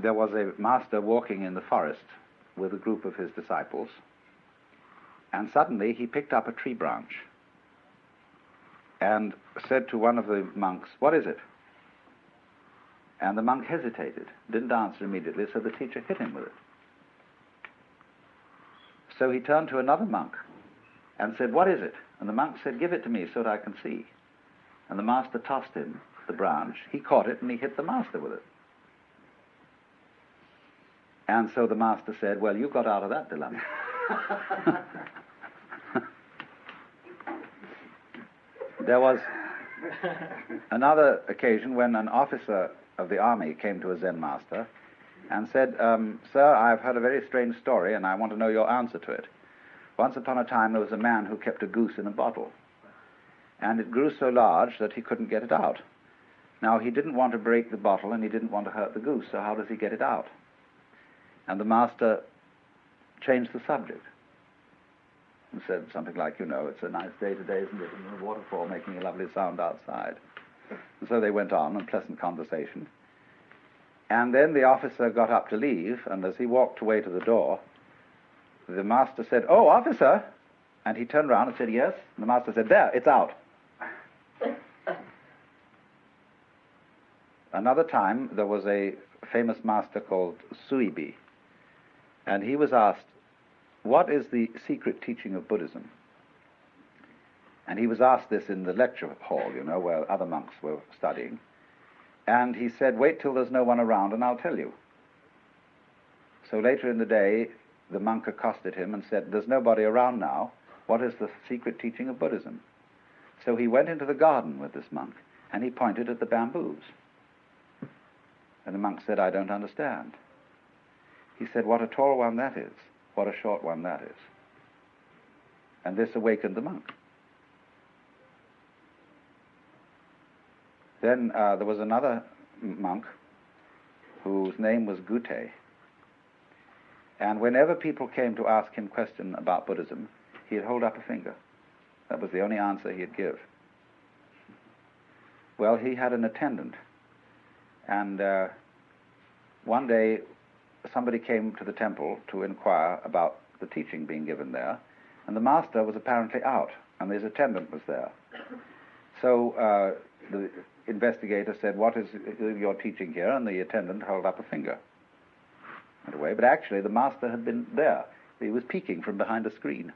there was a master walking in the forest with a group of his disciples, and suddenly he picked up a tree branch and said to one of the monks, "What is it?" And the monk hesitated, didn't answer immediately, so the teacher hit him with it. So he turned to another monk and said, "What is it?" And the monk said, "Give it to me so that I can see." And the master tossed him the branch. He caught it and he hit the master with it. And so the master said, "Well, you got out of that dilemma." There was another occasion when an officer of the army came to a Zen master and said, "Sir, I've heard a very strange story and I want to know your answer to it. Once upon a time there was a man who kept a goose in a bottle, and it grew so large that he couldn't get it out. Now, he didn't want to break the bottle and he didn't want to hurt the goose, so how does he get it out?" And the master changed the subject and said something like, "It's a nice day today, isn't it? And the waterfall making a lovely sound outside." And so they went on in pleasant conversation. And then the officer got up to leave, and as he walked away to the door, the master said, "Oh, officer!" And he turned around and said, "Yes?" And the master said, "There, it's out." Another time, there was a famous master called Suibi, and he was asked, "What is the secret teaching of Buddhism?" And he was asked this in the lecture hall, where other monks were studying. And he said, "Wait till there's no one around and I'll tell you." So later in the day, the monk accosted him and said, "There's nobody around now. What is the secret teaching of Buddhism?" So he went into the garden with this monk, and he pointed at the bamboos. And the monk said, "I don't understand." He said, "What a tall one that is, what a short one that is." And this awakened the monk. Then there was another monk whose name was Gute. And whenever people came to ask him question about Buddhism, he'd hold up a finger. That was the only answer he'd give. Well, he had an attendant. And one day, somebody came to the temple to inquire about the teaching being given there, and the master was apparently out, and his attendant was there. So the investigator said, "What is your teaching here?" And the attendant held up a finger. Went away, but actually the master had been there. He was peeking from behind a screen.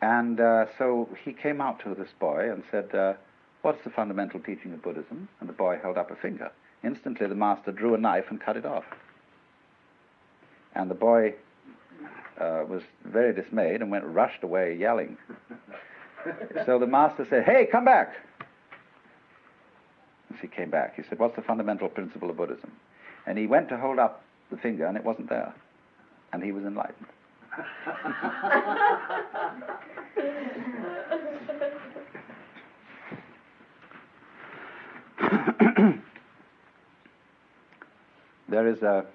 And so he came out to this boy and said, "What's the fundamental teaching of Buddhism?" And the boy held up a finger. Instantly the master drew a knife and cut it off. And the boy was very dismayed and rushed away yelling. So the master said, "Hey, come back!" As he came back, he said, "What's the fundamental principle of Buddhism?" And he went to hold up the finger, and it wasn't there. And he was enlightened. There is a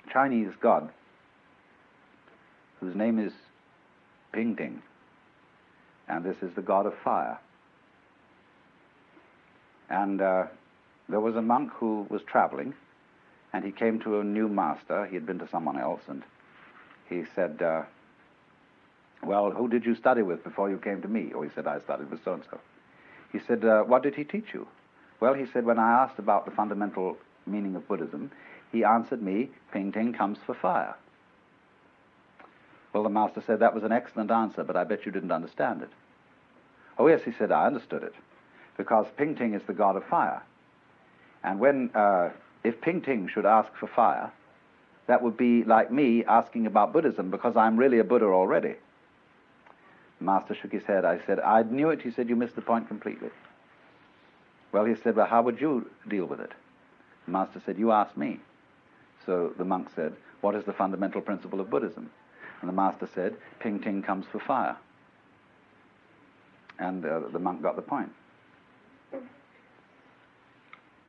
Chinese god whose name is Ping, and this is the god of fire. And there was a monk who was traveling, and he came to a new master. He had been to someone else, and he said, "Well, who did you study with before you came to me?" Or he said, "I studied with so-and-so." He said, "What did he teach you?" Well, he said, "When I asked about the fundamental meaning of Buddhism, he answered me, 'Ping comes for fire.'" Well, the master said, "That was an excellent answer, but I bet you didn't understand it." "Oh, yes," he said, "I understood it, because Ping is the god of fire. And if Ping should ask for fire, that would be like me asking about Buddhism, because I'm really a Buddha already." The master shook his head. I said, "I knew it." He said, "You missed the point completely." Well, he said, "Well, how would you deal with it?" The master said, "You ask me." So the monk said, "What is the fundamental principle of Buddhism?" And the master said, "Ping comes for fire." And the monk got the point.